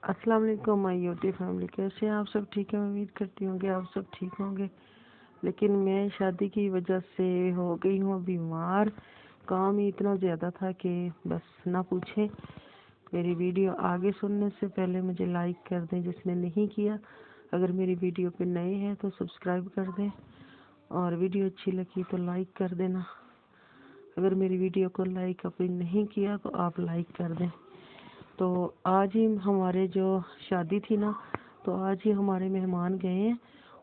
अस्सलाम वालेकुम my YouTube family. कैसे हैं आप सब? ठीक है, मैं उम्मीद करती हूँ कि आप सब ठीक होंगे। लेकिन मैं शादी की वजह से हो गई हूँ बीमार। काम ही इतना ज़्यादा था कि बस ना पूछें। मेरी वीडियो आगे सुनने से पहले मुझे लाइक कर दें जिसने नहीं किया। अगर मेरी वीडियो पे नए हैं तो सब्सक्राइब कर दें, और वीडियो अच्छी लगी तो लाइक कर देना। अगर मेरी वीडियो को लाइक अभी नहीं किया तो आप लाइक कर दें। तो आज ही हमारे जो शादी थी ना, तो आज ही हमारे मेहमान गए हैं,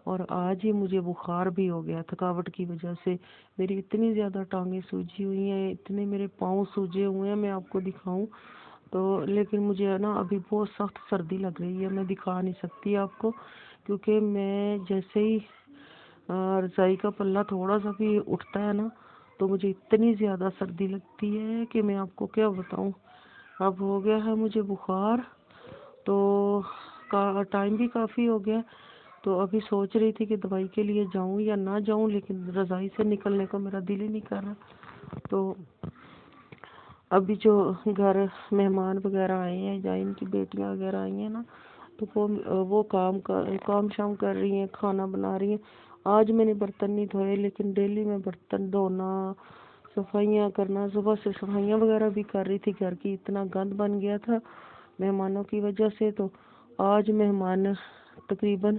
और आज ही मुझे बुखार भी हो गया थकावट की वजह से। मेरी इतनी ज़्यादा टांगें सूजी हुई हैं, इतने मेरे पाँव सूजे हुए हैं, मैं आपको दिखाऊं तो। लेकिन मुझे है ना अभी बहुत सख्त सर्दी लग रही है, मैं दिखा नहीं सकती आपको, क्योंकि मैं जैसे ही रज़ाई का पल्ला थोड़ा सा भी उठता है ना, तो मुझे इतनी ज़्यादा सर्दी लगती है कि मैं आपको क्या बताऊं। अब हो गया है मुझे बुखार, तो टाइम भी काफ़ी हो गया। तो अभी सोच रही थी कि दवाई के लिए जाऊं या ना जाऊं, लेकिन रज़ाई से निकलने को मेरा दिल ही नहीं कर रहा। तो अभी जो घर मेहमान वगैरह आए हैं या इनकी बेटियां वगैरह आई हैं ना, तो वो काम शाम कर रही हैं, खाना बना रही हैं। आज मैंने बर्तन नहीं धोए, लेकिन डेली मैं बर्तन धोना, सफाइयाँ करना, सुबह से सफाइयाँ वगैरह भी कर रही थी। घर की इतना गंद बन गया था मेहमानों की वजह से। तो आज मेहमान तकरीबन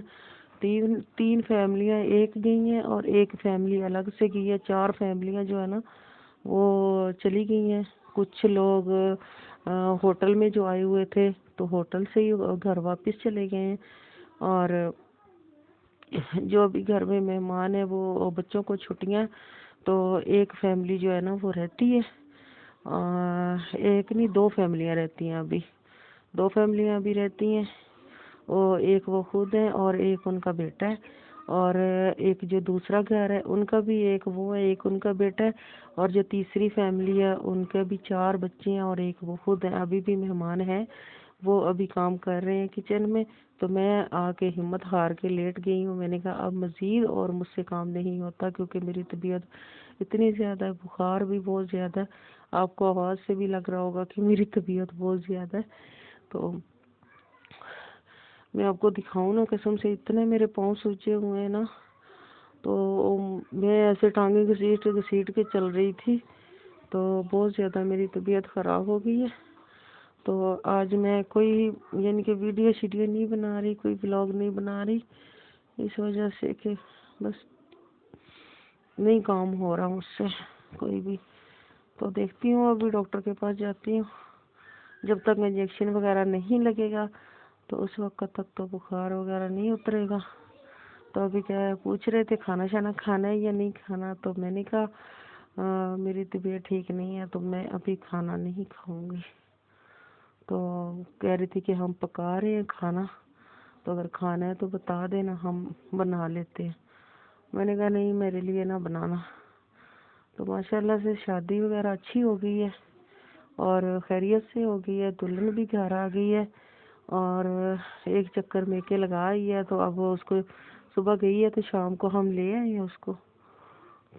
तीन तीन फैमिलियाँ एक गई हैं और एक फैमिली अलग से गई है। चार फैमिलियाँ जो है ना वो चली गई हैं। कुछ लोग होटल में जो आए हुए थे, तो होटल से ही घर वापस चले गए हैं। और जो अभी घर में मेहमान है वो बच्चों को छुट्टियां, तो एक फैमिली जो है ना वो रहती है। एक नहीं, दो फैमिलियां रहती हैं अभी। दो फैमिलियां अभी रहती हैं। एक वो खुद है और एक उनका बेटा है। और एक जो दूसरा घर है उनका भी एक वो है, एक उनका बेटा है। और जो तीसरी फैमिली है उनके भी चार बच्चे हैं और एक वो खुद है। अभी भी मेहमान है, वो अभी काम कर रहे हैं किचन में। तो मैं आके हिम्मत हार के लेट गई हूँ। मैंने कहा अब मज़ीद और मुझसे काम नहीं होता, क्योंकि मेरी तबीयत इतनी ज़्यादा है, बुखार भी बहुत ज़्यादा है। आपको आवाज़ से भी लग रहा होगा कि मेरी तबीयत बहुत ज़्यादा है। तो मैं आपको दिखाऊं ना, कसम से इतने मेरे पाँव सूजे हुए हैं ना। तो मैं ऐसे टांगे घसीट घसीट के चल रही थी, तो बहुत ज़्यादा मेरी तबीयत ख़राब हो गई है। तो आज मैं कोई यानी कि वीडियो शीडियो नहीं बना रही, कोई ब्लॉग नहीं बना रही, इस वजह से कि बस नहीं काम हो रहा मुझसे कोई भी। तो देखती हूँ, अभी डॉक्टर के पास जाती हूँ। जब तक इंजेक्शन वगैरह नहीं लगेगा तो उस वक्त तक तो बुखार वगैरह नहीं उतरेगा। तो अभी क्या पूछ रहे थे खाना शाना खाना है या नहीं खाना, तो मैंने कहा मेरी तबीयत ठीक नहीं है तो मैं अभी खाना नहीं खाऊंगी। तो कह रही थी कि हम पका रहे हैं खाना, तो अगर खाना है तो बता देना, हम बना लेते हैं। मैंने कहा नहीं, मेरे लिए ना बनाना। तो माशाल्लाह से शादी वगैरह अच्छी हो गई है और खैरियत से हो गई है। दुल्हन भी घर आ गई है और एक चक्कर मेके लगा आई है। तो अब वो उसको सुबह गई है तो शाम को हम ले आए हैं उसको।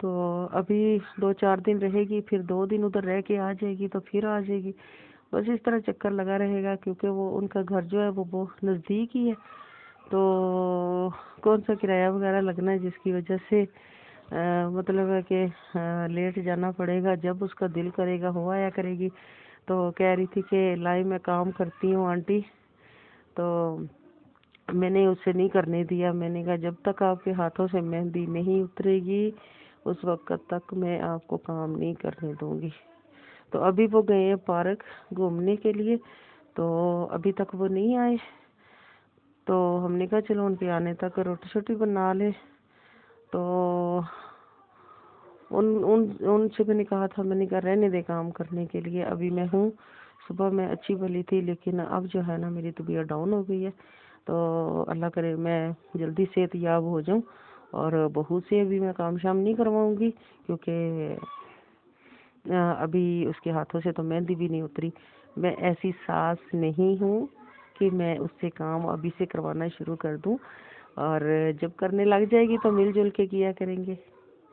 तो अभी 2-4 दिन रहेगी, फिर 2 दिन उधर रह के आ जाएगी, तो फिर आ जाएगी। बस इस तरह चक्कर लगा रहेगा, क्योंकि वो उनका घर जो है वो बहुत नज़दीक ही है। तो कौन सा किराया वगैरह लगना है, जिसकी वजह से मतलब है कि लेट जाना पड़ेगा। जब उसका दिल करेगा हो आया करेगी। तो कह रही थी कि लाई मैं काम करती हूँ आंटी। तो मैंने उसे नहीं करने दिया। मैंने कहा जब तक आपके हाथों से मेहंदी नहीं उतरेगी उस वक्त तक मैं आपको काम नहीं करने दूंगी। तो अभी वो गए हैं पार्क घूमने के लिए, तो अभी तक वो नहीं आए। तो हमने कहा चलो उनके आने तक रोटी शोटी बना ले। तो उन उन उनसे मैंने कहा था, मैंने कहा रहने दे काम करने के लिए, अभी मैं हूँ। सुबह मैं अच्छी भली थी, लेकिन अब जो है ना मेरी तबीयत डाउन हो गई है। तो अल्लाह करे मैं जल्दी सेहतयाब हो जाऊं। और बहू से भी मैं काम शाम नहीं करवाऊंगी, क्योंकि अभी उसके हाथों से तो मेहंदी भी नहीं उतरी। मैं ऐसी सास नहीं हूँ कि मैं उससे काम अभी से करवाना शुरू कर दूं, और जब करने लग जाएगी तो मिलजुल के किया करेंगे।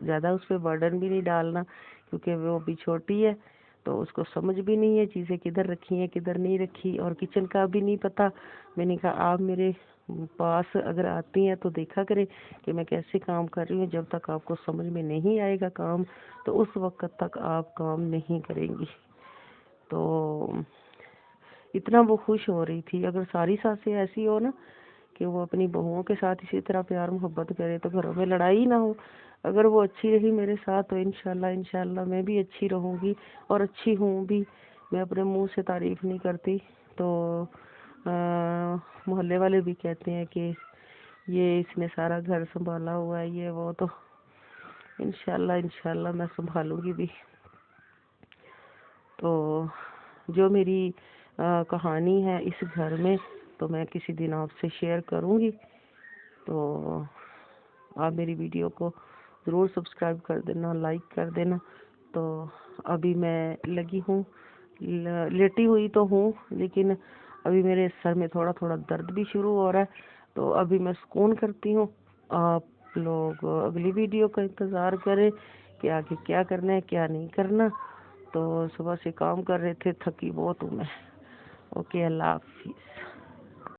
ज़्यादा उस पर बर्डन भी नहीं डालना, क्योंकि वो अभी छोटी है। तो उसको समझ भी नहीं है चीज़ें किधर रखी हैं किधर नहीं रखी, और किचन का भी नहीं पता। मैंने कहा आप मेरे पास अगर आती हैं तो देखा करें कि मैं कैसे काम कर रही हूँ। जब तक आपको समझ में नहीं आएगा काम, तो उस वक्त तक आप काम नहीं करेंगी। तो इतना वो खुश हो रही थी। अगर सारी सासें ऐसी हो ना कि वो अपनी बहुओं के साथ इसी तरह प्यार मोहब्बत करे तो घरों में लड़ाई ना हो। अगर वो अच्छी रही मेरे साथ तो इंशाल्लाह मैं भी अच्छी रहूँगी, और अच्छी हूँ भी। मैं अपने मुंह से तारीफ नहीं करती। तो मोहल्ले वाले भी कहते हैं कि ये इसने सारा घर संभाला हुआ है, ये वो। तो इंशाल्लाह मैं संभालूंगी भी। तो जो मेरी कहानी है इस घर में, तो मैं किसी दिन आपसे शेयर करूंगी। तो आप मेरी वीडियो को ज़रूर सब्सक्राइब कर देना, लाइक कर देना। तो अभी मैं लगी हूँ, लेटी हुई तो हूँ, लेकिन अभी मेरे सर में थोड़ा थोड़ा दर्द भी शुरू हो रहा है। तो अभी मैं सुकून करती हूँ। आप लोग अगली वीडियो का इंतज़ार करें कि आगे क्या करना है क्या नहीं करना। तो सुबह से काम कर रहे थे, थकी बहुत हूँ मैं। ओके, अल्लाह हाफिज़।